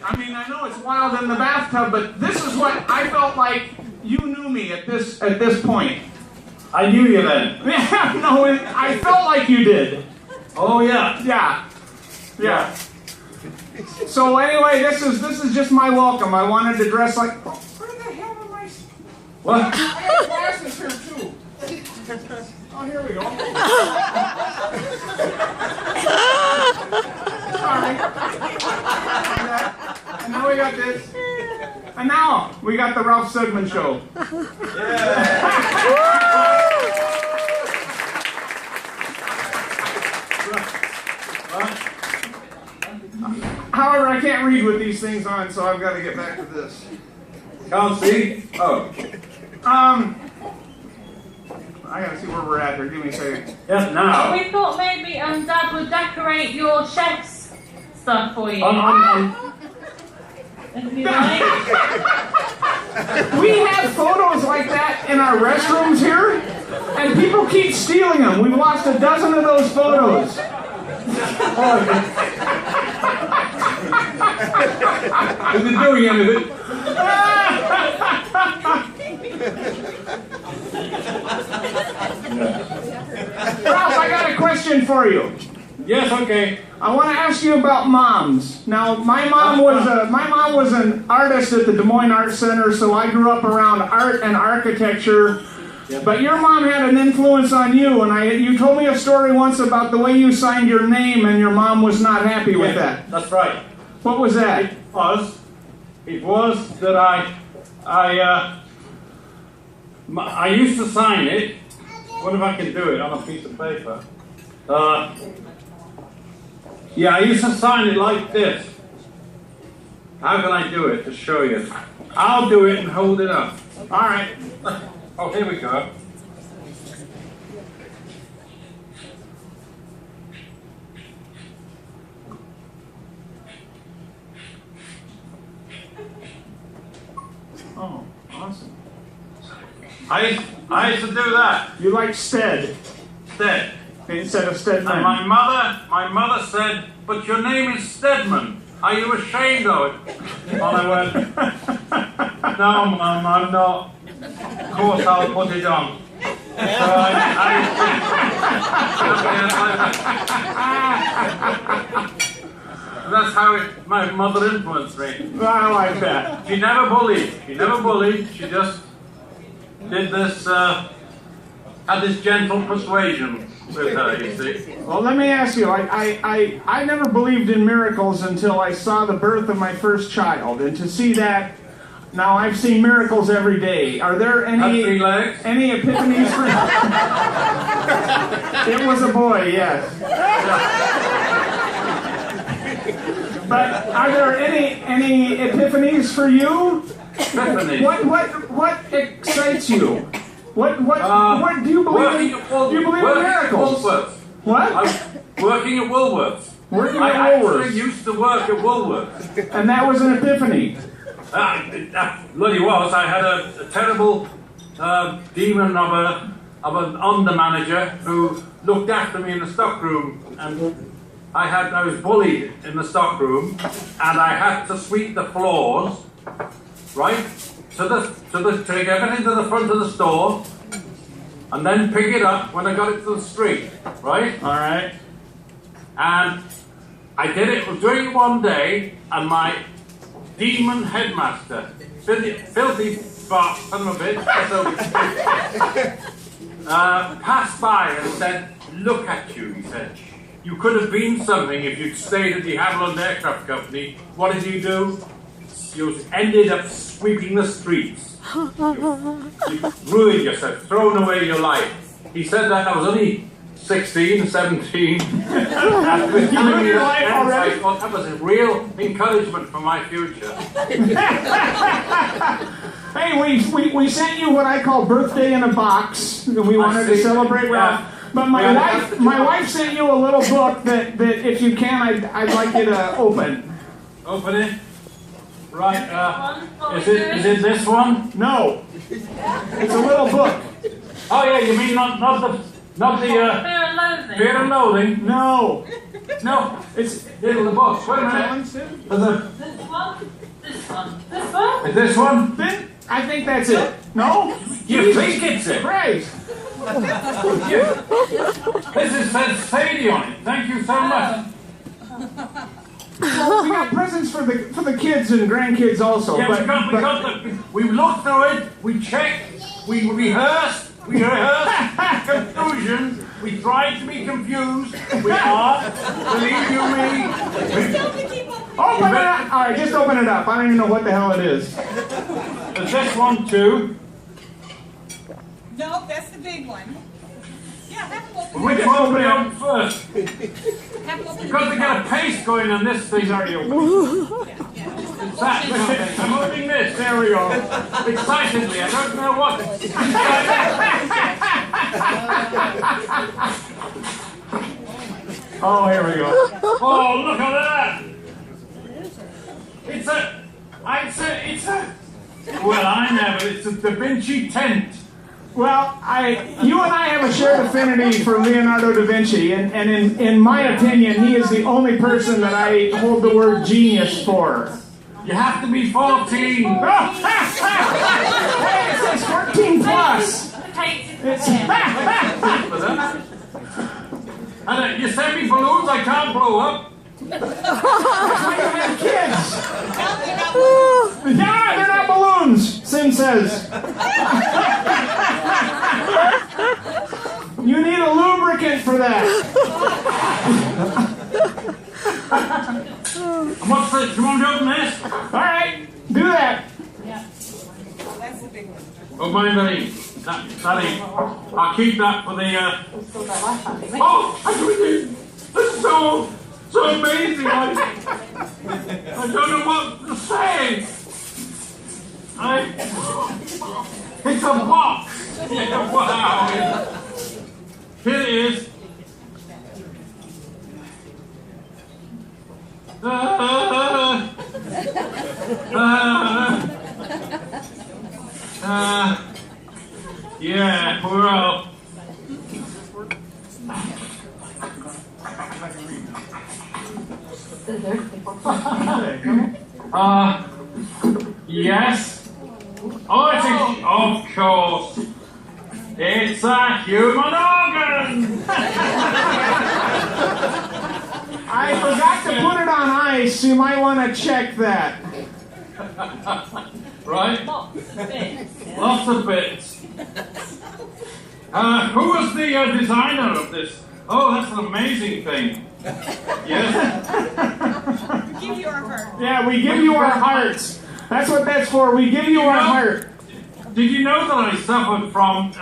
I mean, I know it's wild in the bathtub, but this is what I felt like you knew me at this point. I knew you then. Yeah, no, I felt like you did. Oh yeah. Yeah. So anyway, this is just my welcome. I wanted to dress like. Oh, where the hell am I? What? I have glasses here too. Oh, here we go. Sorry. And now we got this. And now we got the Ralph Steadman show. However, I can't read with these things on, so I've got to get back to this. Can't see? Oh. I gotta see where we're at here. Give me a second. Yes, now. We thought maybe Dad would decorate your chef's stuff for you. If you like. We have photos like that in our restrooms here, and people keep stealing them. We've lost a dozen of those photos. Is it doing anything? Ralph, I got a question for you. Yes, okay. I want to ask you about moms. Now, my mom was an artist at the Des Moines Art Center, so I grew up around art and architecture. Yep. But your mom had an influence on you, and you told me a story once about the way you signed your name, and your mom was not happy with that. That's right. What was that? It was that I used to sign it. What if I can do it on a piece of paper? Yeah, I used to sign it like this. How can I do it to show you? I'll do it and hold it up. All right. Oh, here we go. Oh, awesome. I used to do that. You like Stead Stead. instead of Steadman. And my mother said, "But your name is Steadman. Are you ashamed of it?" And I went, "No, Mum, I'm not. Of course I'll put it on." So that's how my mother influenced me. I like that. She never bullied. She just did this, had this gentle persuasion with her, you see. Well, let me ask you, I never believed in miracles until I saw the birth of my first child. And to see that, now I've seen miracles every day. Are there any epiphanies for It was a boy, yes. But are there any epiphanies for you? Epiphanies. What excites you? What do you believe in? Do you believe in miracles? What? I'm working at Woolworths. Working I at actually Woolworths. used to work at Woolworths. And that was an epiphany. Bloody was. I had a terrible demon of an under manager who looked after me in the stockroom, and I was bullied in the stockroom, and I had to sweep the floors, right, to take everything to the front of the store, and then pick it up when I got it to the street, right? All right. And I did it, was doing it one day, and my demon headmaster, filthy son of a bitch, passed by and said, "Look at you," he said. "You could have been something if you'd stayed at the Havilland Aircraft Company. What did you do? You ended up sweeping the streets. You ruined yourself, thrown away your life." He said that I was only 16, 17. And with giving me that sense, I thought that was a real encouragement for my future. Hey, we sent you what I call birthday in a box. We wanted to celebrate Ralph. But my wife sent you a little book that if you can, I'd like you to open. Open it. Right. Is it this one? No. It's a little book. Oh yeah, you mean not Not the Fear and Loathing. Fear and Loathing. No. No, It's little the book. Wait a minute. This one? This one? This one? Is this one? I think that's it. No? You think it's it? Right. This is says Sadie on it. Thank you so much. Well, we got presents for the kids and grandkids also. Yeah, but, we looked through it, we checked, we rehearsed confusion, we tried to be confused, we are, believe you me. Open it up! Alright, just open it up. I don't even know what the hell it is. There's this one too. No, that's the big one. Yeah, have them open Which one will we open first? Have them open Because we got a paste going on this thing already open. It's that. I'm opening this. There we go. Excitedly, I don't know what. Oh, here we go. Oh, look at that! It's a. Well, I never. It's a Da Vinci tent. Well, you and I have a shared affinity for Leonardo da Vinci, and in my opinion, he is the only person that I hold the word genius for. You have to be 14. Hey, it says 14 plus. It's And you send me balloons I can't blow up. That's why you have kids. Yeah, they're not balloons, Sim says. You need a lubricant for that. What's this? You want to open this? All right, do that. That's the big one. Oh, mine, Daddy. Daddy, I'll keep that for the. Oh, I do it. This is so amazing. I don't know what to say. It's a box. Yeah, wow. Here it is. Yeah, we're out. Yes. Oh, it's of course. It's a human organ. I forgot to put it on ice. You might want to check that. Right? Lots of bits. Lots of bits. Who was the designer of this? Oh, that's an amazing thing. Yes. We give you our heart. Yeah, we give you our hearts. That's what that's for. We give you our heart. Did you know that I suffered from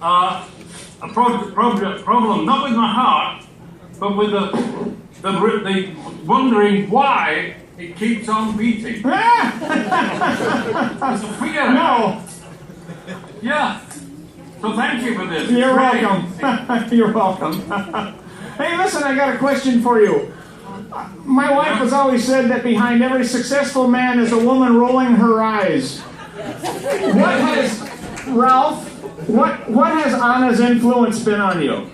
a problem, not with my heart, but with the wondering why it keeps on beating? It's a fear. No. Yeah. So thank you for this. You're welcome. You're welcome. Hey, listen, I got a question for you. My wife has always said that behind every successful man is a woman rolling her eyes. What has, Ralph, what has Anna's influence been on you?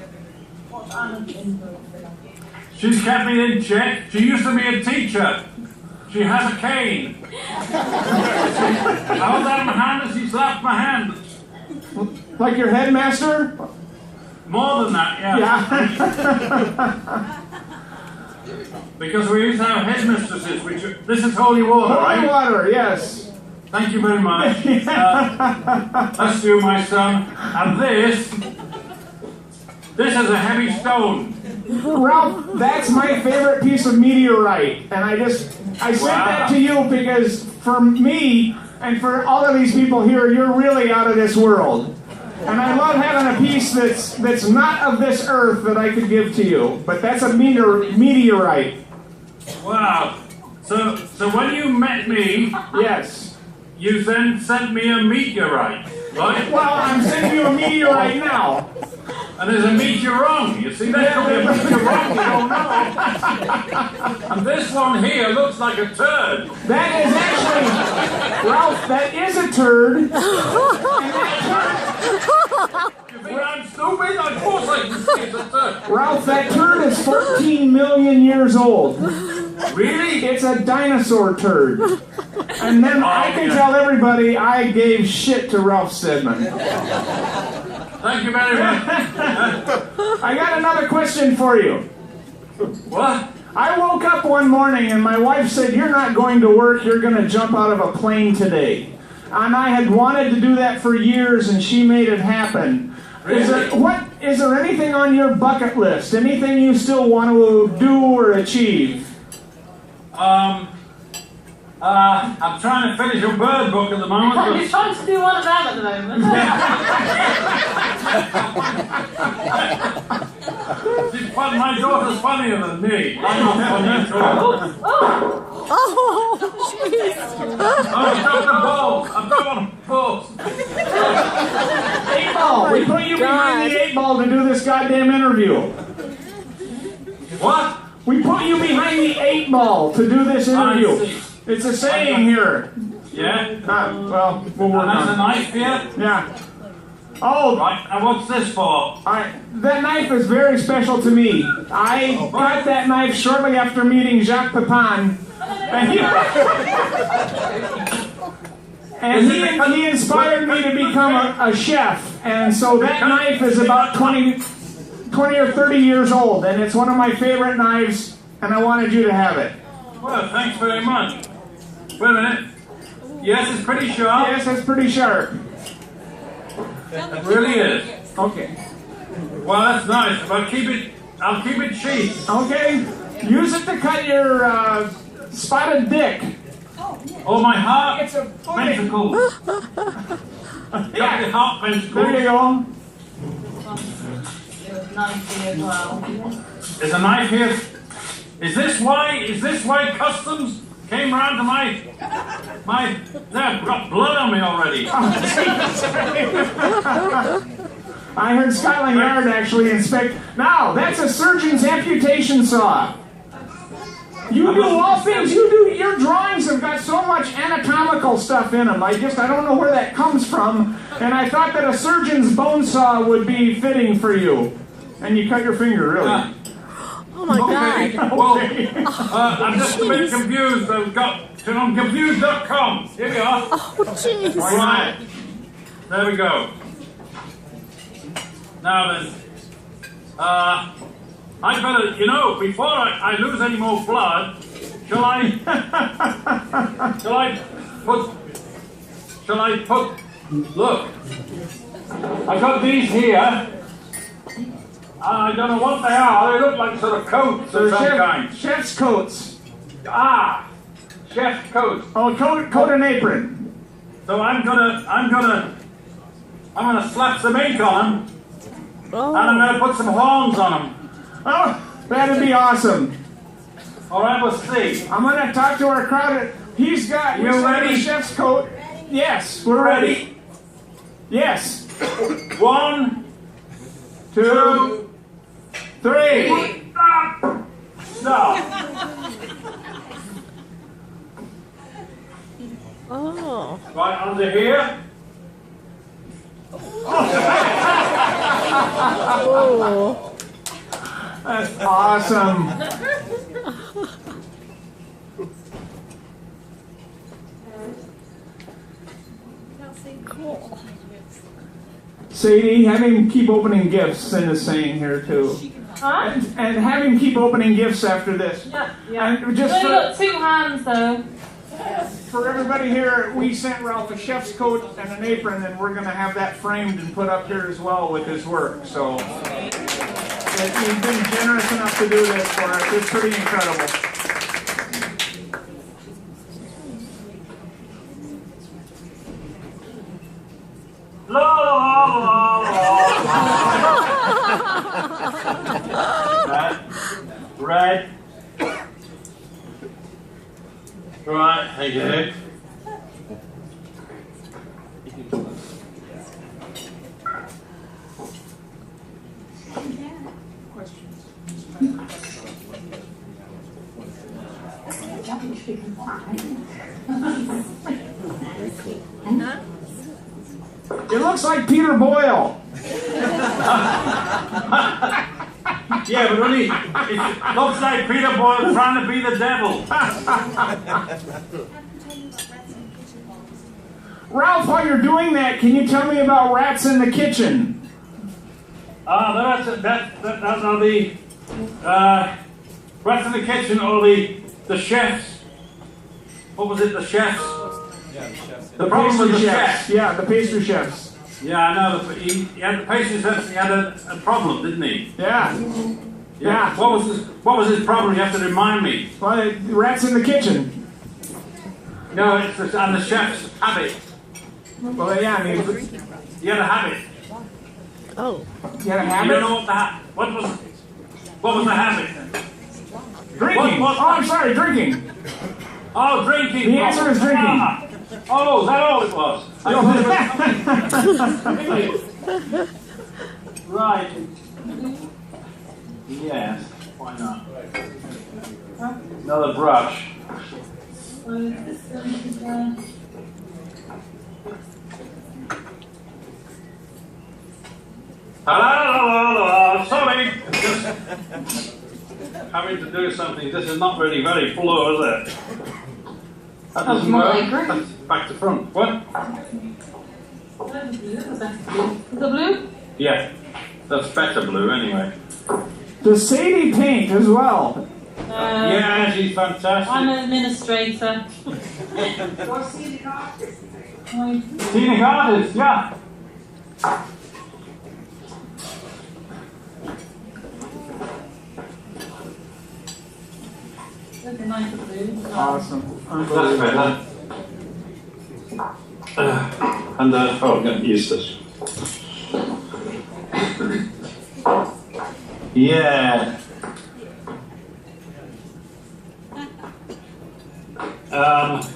She's kept me in check. She used to be a teacher. She has a cane. I hold out my hand and she slapped my hand. Like your headmaster? More than that, yeah. Because we used to have headmistresses, this is holy water, right? Holy water, yes. Thank you very much. Bless you, my son. And this is a heavy stone. Ralph, that's my favorite piece of meteorite. And I sent that to you because for me and for all of these people here, you're really out of this world. And I love having a piece that's not of this earth that I could give to you. But that's a meteorite. Wow. So when you met me, yes, you then sent me a meteorite, right? Well, I'm sending you a meteorite now. And there's a meteor wrong. You see, that could be a meteor wrong. You don't know. And this one here looks like a turd. That is actually, Ralph, that is a turd. And that turd. You think I'm stupid? Of course I can see it's a turd. Ralph, that turd is 14 million years old. Really? It's a dinosaur turd. And then I can tell everybody I gave shit to Ralph Steadman. Thank you very much. I got another question for you. What? I woke up one morning and my wife said, "You're not going to work, you're going to jump out of a plane today." And I had wanted to do that for years and she made it happen. Really? Is there anything on your bucket list? Anything you still want to do or achieve? I'm trying to finish a bird book at the moment. You're trying to do one of them at the moment. My daughter's funnier than me. I'm not funny at all. Oh, jeez. I've got the balls. I've got one of balls. 8 ball. We put you behind the 8 ball to do this goddamn interview. What? We put you behind the 8 ball to do this interview. It's a saying here. Yeah? Well, we'll work And that's a on knife here? it. Yeah. Oh, Right, and what's this for? that knife is very special to me. I got that knife shortly after meeting Jacques Pepin. And he inspired me to become a chef. And so that knife is about 20 or 30 years old. And it's one of my favorite knives. And I wanted you to have it. Well, thanks very much. Wait a minute. Yes, it's pretty sharp. Yes, it's pretty sharp. It really is. Okay. Well, that's nice. But I'll keep it cheap. Okay. Use it to cut your spotted dick. Oh, my heart It's a ventricles. Yeah. The heart ventricles. There you go. There's 90 as well. There's a knife here. Is this why customs came round to my they've got blood on me already. I heard Scotland Yard actually inspect. Now, that's a surgeon's amputation saw. You do all things. Your drawings have got so much anatomical stuff in them. I don't know where that comes from. And I thought that a surgeon's bone saw would be fitting for you. And you cut your finger, really. Oh my God. Well, I'm just a bit confused. I've got on confused.com. Here we are. Oh, jeez. Right. There we go. Now then, I better, before I lose any more blood, shall I put, look, I've got these here. I don't know what they are. They look like sort of coats of some kind. Chef's coats. Chef's coats. Oh, coat and apron. So I'm gonna slap some ink on them, and I'm gonna put some horns on them. Oh, that'd be awesome. All right, we'll see. I'm gonna talk to our crowd. He's got. You ready? A chef's coat. Yes, we're ready. Yes. 1, 2, 3. Stop. Oh. Right under here. Oh. That's awesome. Cool. Sadie, have him keep opening gifts in the saying here too. Huh? And have him keep opening gifts after this. Yeah. And just Only got 2 hands though. for everybody here, we sent Ralph a chef's coat and an apron, and we're going to have that framed and put up here as well with his work. So you've been generous enough to do this for us. It's pretty incredible. La la la la. Red. Right, thank you. It looks like Peter Boyle. Yeah, but only it looks like Peter Boyle trying to be the devil. Ralph, while you're doing that, can you tell me about Rats in the Kitchen? That's are the Rats in the Kitchen, or the chefs. What was it? The chefs. Yeah, the chefs. The problem with the chefs. Yeah, the pastry chefs. Yeah, I know. He had the pastry chefs. He had a problem, didn't he? Yeah. Yeah. What was his problem? You have to remind me. Well, Rats in the Kitchen. No, it's and the chef's habit. Well, yeah, I mean, He had a habit. Oh. you had a You habit? don't know what was the habit? Drinking. What- Oh, I'm sorry, drinking. Oh, drinking. The answer is drinking. Ah. Oh, is that all it was? I thought it was right. Yes. Why not? Another brush. Hello, sorry. Just having to do something. This is not really very blue, is it? That doesn't more work. like green. That's back to front. What? The blue? Yeah, that's better blue anyway. Does Sadie paint as well? Yeah, she's fantastic. I'm an administrator. Scenic artist, yeah. There's a nice blue. Awesome. That's Unbelievable. better. And oh, yeah, use this. Yeah.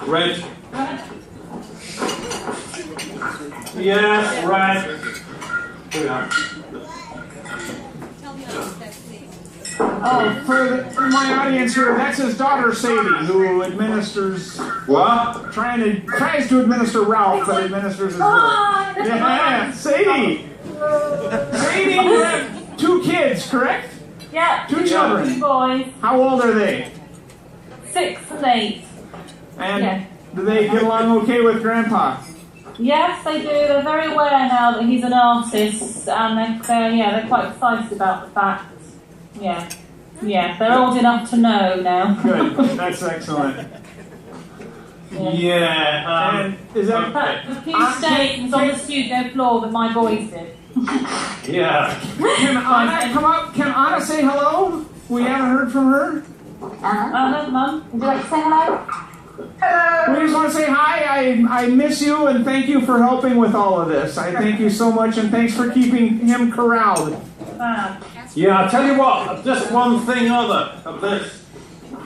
Red. Yes, red. Here we are. Tell me about that, please. Oh, for my audience here, that's his daughter Sadie, who administers, What? tries to administer Ralph, but administers his work. Oh, that's Yeah, nice. Sadie. Sadie, you have 2 kids, correct? Yeah. 2 children. 2 boys. How old are they? 6 and 8. And Yeah. do they get along okay with Grandpa? Yes, they do. They're very aware now that he's an artist, and they're quite excited about the fact. Yeah, they're old enough to know now. Good. That's excellent. Yeah. And is that A few stains on the studio floor that my boys did. Yeah. Can Anna come up? Can Anna say hello? We haven't heard from her. Hello, Mum. Would you like to say hello? We just want to say hi. I miss you and thank you for helping with all of this. I thank you so much and thanks for keeping him corralled. Fab. Yeah, I'll tell you what, just one thing other of this,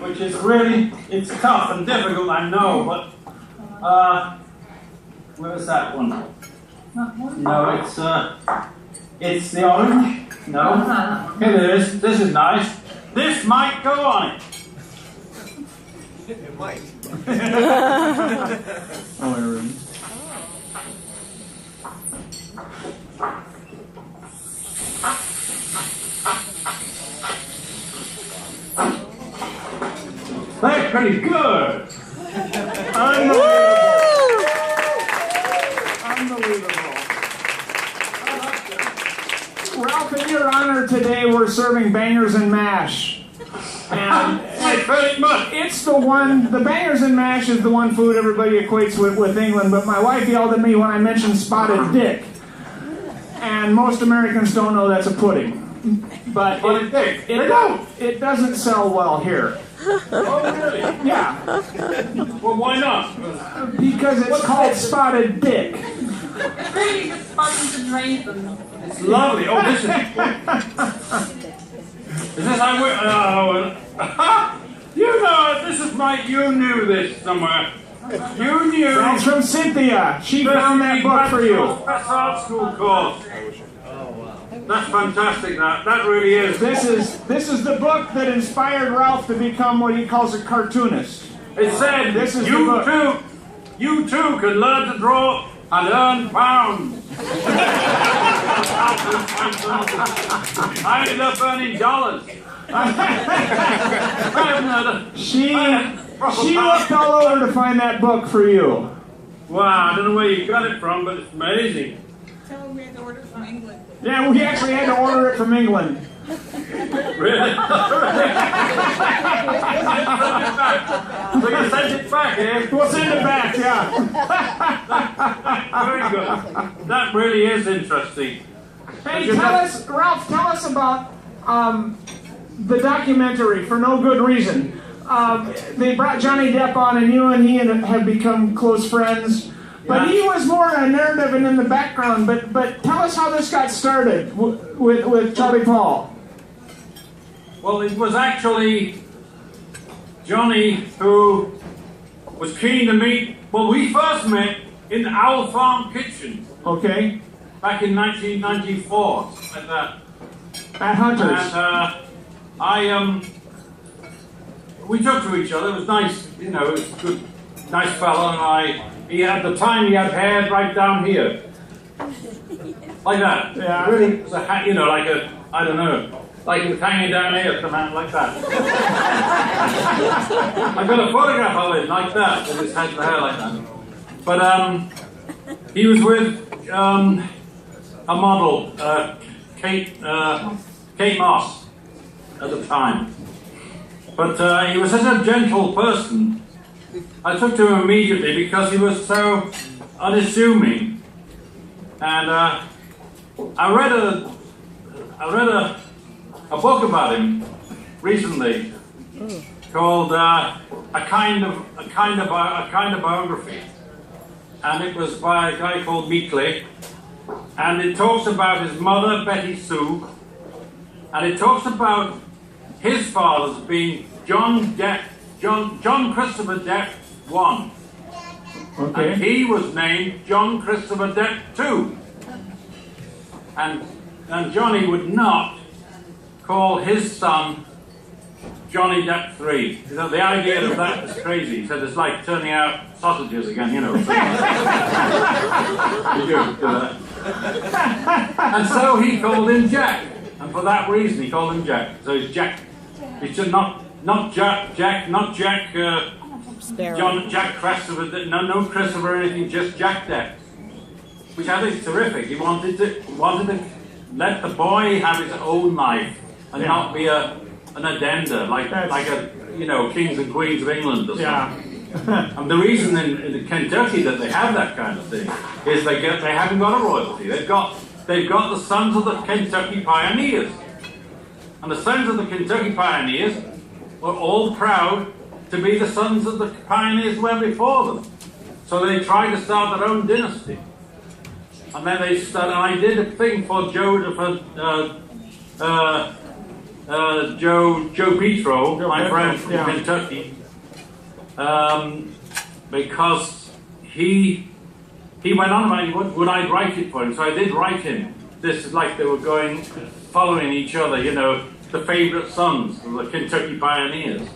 which is really, it's tough and difficult, I know, but, where's that one? No, it's the orange. No. Here it is. This is nice. This might go on it. It might. Oh, Aaron. That's pretty good. Unbelievable. Unbelievable. Ralph, in your honor today, we're serving bangers and mash. And It's very much. it's the bangers and mash is the one food everybody equates with England, but my wife yelled at me when I mentioned spotted dick. And most Americans don't know that's a pudding. But Spotted dick? They don't. it doesn't sell well here. Oh, really? Yeah, Well, why not? because it's called spotted dick. It's really just buns and raisins. It's lovely. Oh, this is this how we... Oh, you know, this is you knew this somewhere. You knew. That's from Cynthia. She found that book for you. That's art school course. That's fantastic. That really is. This is the book that inspired Ralph to become what he calls a cartoonist. It said This is the you book. too can learn to draw and earn pounds. I ended up earning dollars. She looked all over to find that book for you. Wow, I don't know where you got it from, but it's amazing. Tell them we had to order from England. Yeah, we actually had to order it from England. Really? So you sent it back, eh? We'll send it back, yeah. Very good. That really is interesting. Hey, Ralph, tell us about the documentary, For No Good Reason. They brought Johnny Depp on, and you and he have become close friends. But Yeah. he was more a narrative and in the background. But tell us how this got started with Charlie Paul. Well, it was actually Johnny who was keen to meet. Well, we first met in the Owl Farm kitchen Okay. back in 1994, something like that. At Hunter's. And we talked to each other. It was nice, you know. It was a good, nice fellow, and he had the time he had hair right down here, like that. Yeah. Really, it was you know, like a, I don't know. Like it was hanging down here, come out like that. I got a photograph of it like that, with his head and hair like that. But he was with a model, Kate Moss, at the time. But he was such a gentle person. I took to him immediately because he was so unassuming. And I read a book about him recently called a kind of biography, and it was by a guy called Meekley, and it talks about his mother Betty Sue, and it talks about his fathers being John Christopher Depp I, Okay. and he was named John Christopher Depp II, and Johnny would not call his son Johnny Depp III. You know, the idea of that is crazy. He said it's like turning out sausages again, you know. And so he called him Jack, and for that reason he called him Jack. So he's Jack. He should not Jack, Jack Christopher, no Christopher or anything, just Jack Depp, which I think is terrific. He wanted to let the boy have his own life and not be an addenda like a kings and queens of England or something. Yeah. And the reason in Kentucky that they have that kind of thing is they haven't got a royalty. They've got the sons of the Kentucky Pioneers, and the sons of the Kentucky Pioneers were all proud to be the sons of the pioneers who went before them. So they tried to start their own dynasty, and then they started. And I did a thing for Joe Petro, my friend from Kentucky. Because he went on about would I write it for him, so I did write him. This is like they were following each other, you know, the favourite sons of the Kentucky Pioneers.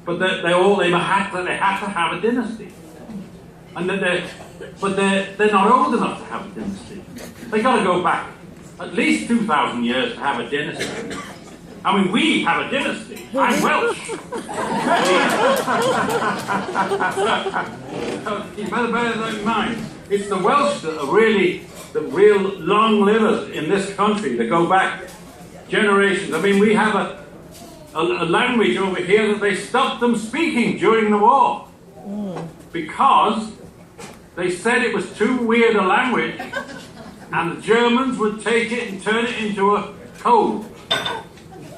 But they had to have a dynasty, and they're not old enough to have a dynasty. They got to go back at least 2,000 years to have a dynasty. I mean, we have a dynasty. I'm Welsh. You better bear that in mind. It's the Welsh that are really the real long livers in this country that go back generations. I mean, we have a language over here that they stopped them speaking during the war because they said it was too weird a language, and the Germans would take it and turn it into a code.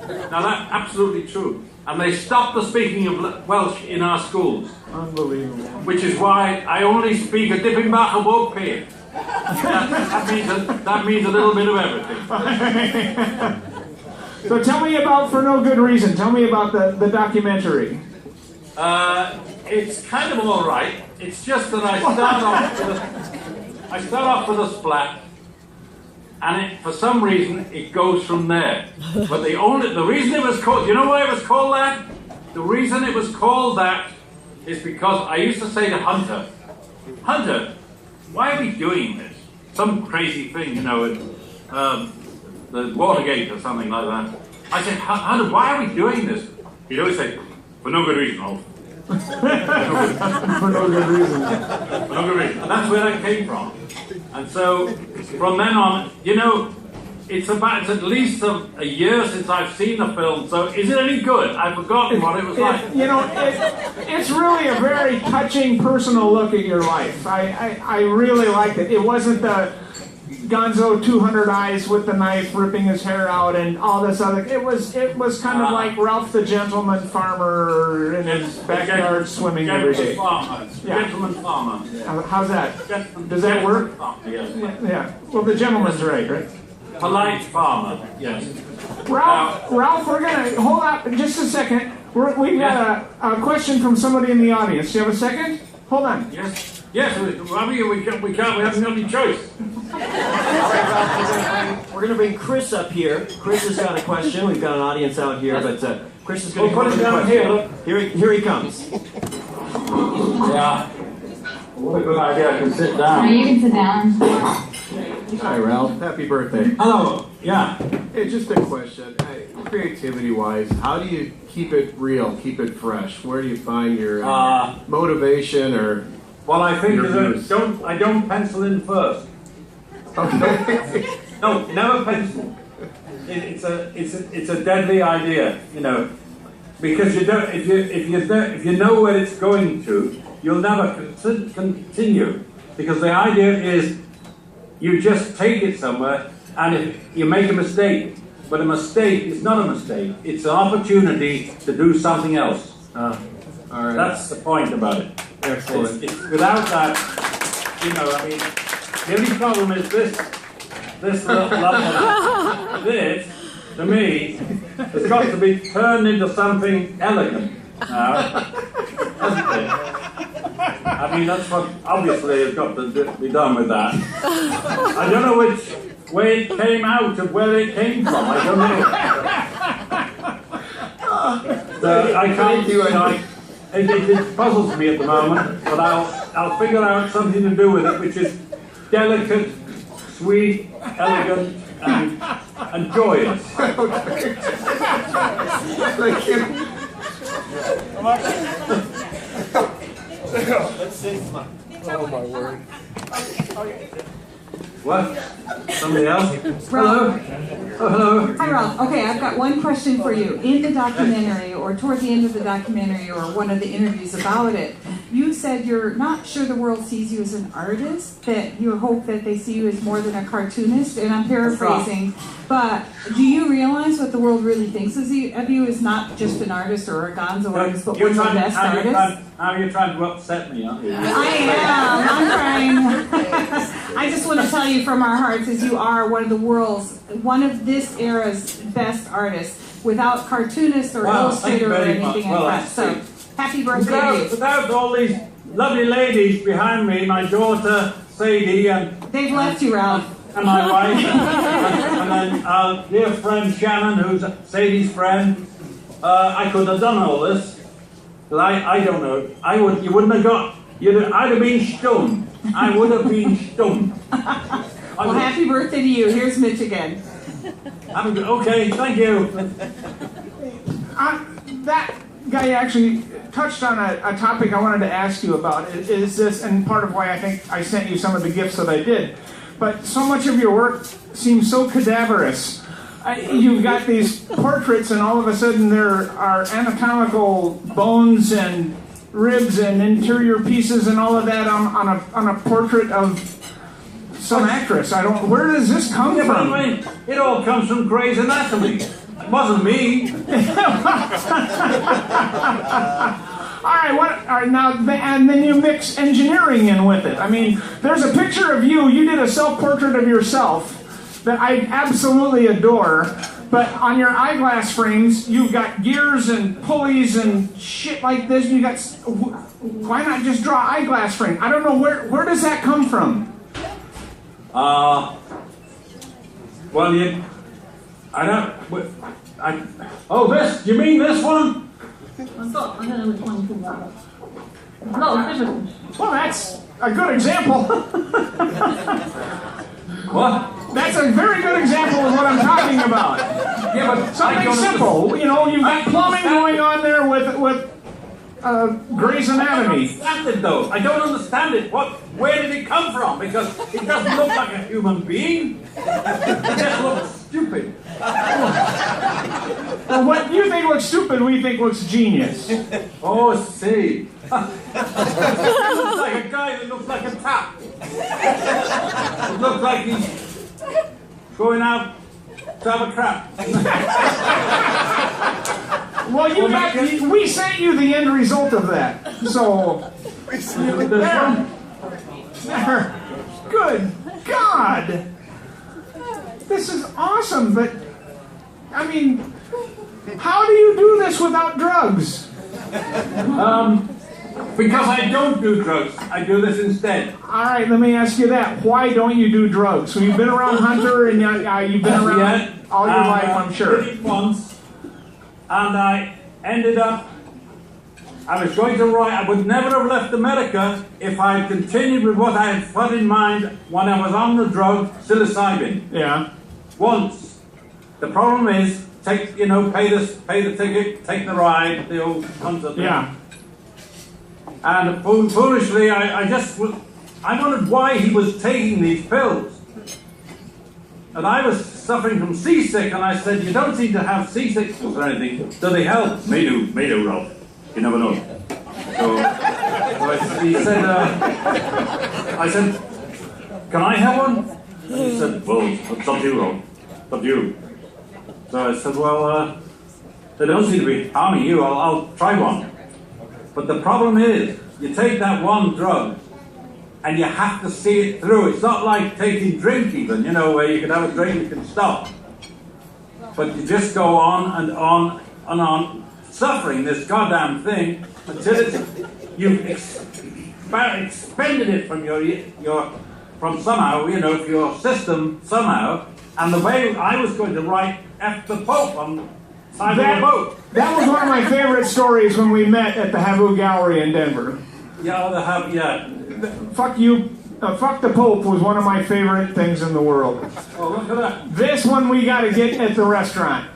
Now that's absolutely true. And they stopped the speaking of Welsh in our schools. Unbelievable. Which is why I only speak a dipping bach of both here. That means a little bit of everything. So tell me about For No Good Reason. Tell me about the documentary. It's kind of all right. It's just that I start off with a splat. And for some reason, it goes from there. But the reason it was called, you know why it was called that? The reason it was called that is because I used to say to Hunter, why are we doing this? some crazy thing, you know, the Watergate or something like that. I said, why are we doing this? He'd always say, for no good reason, Holmes. For no good reason. For no good reason. And that's where that came from. And so, from then on, you know, it's at least a year since I've seen the film, so is it any good? I've forgotten what it was like. You know, it's really a very touching, personal look at your life. I really liked it. It wasn't the Gonzo 200 Eyes with the knife ripping his hair out and all this other. It was kind of like Ralph the Gentleman Farmer in his backyard swimming every day. Gentleman farmer. How's that? Does that work? Yes. Yeah. Well, the gentleman's right? Polite farmer, yes. Ralph, we're gonna hold on just a second. We've got a question from somebody in the audience. Do you have a second? Hold on. Yes. Yes, we can't. We haven't got any choice. All right, Ralph, we're going to bring Chris up here. Chris has got a question. We've got an audience out here, but Chris is going to come up with a question. Here he comes. Yeah. What a good idea. I can sit down. You can sit down. Hi, Ralph. Happy birthday. Hello. Yeah. Hey, just a question. Creativity-wise, how do you keep it real, keep it fresh? Where do you find your motivation or? Well, I think your I don't pencil in first. Okay. No, never pencil. It's a deadly idea, you know, because you don't if you know where it's going to, you'll never continue, because the idea is you just take it somewhere, and if you make a mistake, but a mistake is not a mistake. It's an opportunity to do something else. All right. That's the point about it. Excellent. It's without that, you know, I mean, the only problem is this little lump, this, to me, has got to be turned into something elegant now, hasn't it? I mean, that's what obviously has got to be done with that. I don't know which way it came out of where it came from. I don't know. So I can't do it. It puzzles me at the moment, but I'll figure out something to do with it, which is delicate, sweet, elegant, and joyous. Thank you. Oh my word. What? Somebody else? Hello? Oh, hello. Hi, Ralph. Okay, I've got one question for you. In the documentary, or toward the end of the documentary, or one of the interviews about it, you said you're not sure the world sees you as an artist, that you hope that they see you as more than a cartoonist, and I'm paraphrasing, but do you realize what the world really thinks of you is not just an artist or a gonzo artist, but one of the best artists? How are you trying to upset me, aren't you? I am. I'm trying. I just want to tell you from our hearts, as you are one of this era's best artists, without cartoonist or illustrator or anything like that. So, happy birthday to you. Without all these lovely ladies behind me, my daughter Sadie and They've left you, Ralph. and my wife, and then our dear friend Shannon, who's Sadie's friend, I couldn't have done all this. But I don't know. You wouldn't have got. I'd have been stunned. I would have been stunned. Well, happy birthday to you. Here's Mitch again. Okay, thank you. That guy actually touched on a topic I wanted to ask you about. Is this, and part of why I think I sent you some of the gifts that I did. But so much of your work seems so cadaverous. You've got these portraits, and all of a sudden there are anatomical bones and ribs and interior pieces and all of that on a portrait of some actress. Where does this come from? It all comes from Grey's Anatomy. It wasn't me. All right, now, and then you mix engineering in with it. I mean, there's a picture of you. You did a self-portrait of yourself that I absolutely adore. But on your eyeglass frames, you've got gears and pulleys and shit like this. You got. Why not just draw eyeglass frame? I don't know where does that come from. Well, this? You mean this one? I don't know which one you're talking about. A lot of different. Well, that's a good example. What? That's a very good example of what I'm talking about. Yeah, but Something simple. You know, you've got plumbing going on there with Grey's Anatomy. I don't understand it though. I don't understand it. Where did it come from? Because it doesn't look like a human being. It just looks stupid. Well, what you think looks stupid, we think looks genius. Oh, see. It looks like a guy that looks like a tap. It looks like he's going out to have a crap. Well, we sent you the end result of that. So, there. Good God. This is awesome, but, I mean, how do you do this without drugs? Because I don't do drugs. I do this instead. All right, let me ask you that. Why don't you do drugs? So you've been around Hunter, and you've been around all your life, I'm sure. I did it once, and I ended up, I was going to write, I would never have left America if I had continued with what I had put in mind when I was on the drug, psilocybin. Yeah. Once. The problem is, pay the ticket, take the ride, the old concert thing. Yeah. And foolishly, I wondered why he was taking these pills. And I was suffering from seasick, and I said, you don't seem to have seasickness or anything. Do they help? May do, Ralph. You never know. So he said, I said, can I have one? And he said, well, it's up to you, Ralph. It's up to you. So I said, well, they don't seem to be harming you. I'll try one. But the problem is, you take that one drug, and you have to see it through. It's not like taking drink even, where you can have a drink, you can stop. But you just go on and on and on, suffering this goddamn thing, until you've expended it from from somehow, your system somehow. And the way I was going to write F the Pope on side of the boat. That was one of my favorite stories when we met at the Havu Gallery in Denver. Fuck you. Fuck the Pope was one of my favorite things in the world. Oh, look at that. This one we got to get at the restaurant.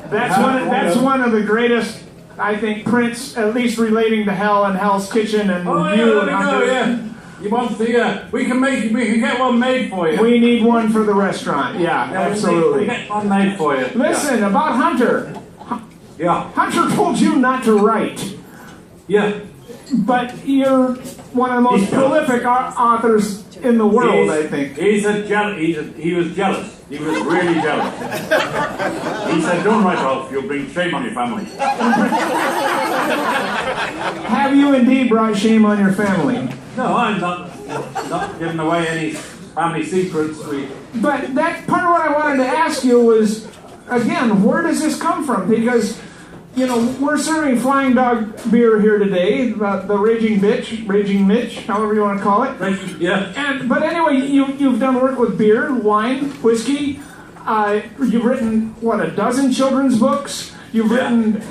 That's one of the greatest, I think, prints, at least relating to hell and Hell's Kitchen and you and Hunter. You want the? We can get one made for you. We need one for the restaurant. Yeah, absolutely. We'll get one made for you. Listen, about Hunter. Yeah. Hunter told you not to write. Yeah. But you're one of the most prolific authors in the world, I think. He was jealous. He was really jealous. He said, don't write off, you'll bring shame on your family. Have you indeed brought shame on your family? No, I'm not giving away any family secrets. But that's part of what I wanted to ask you was, again, where does this come from? Because, we're serving Flying Dog beer here today, the Raging Mitch, however you want to call it. Yeah. But anyway, you've done work with beer, wine, whiskey. You've written, a dozen children's books? You've written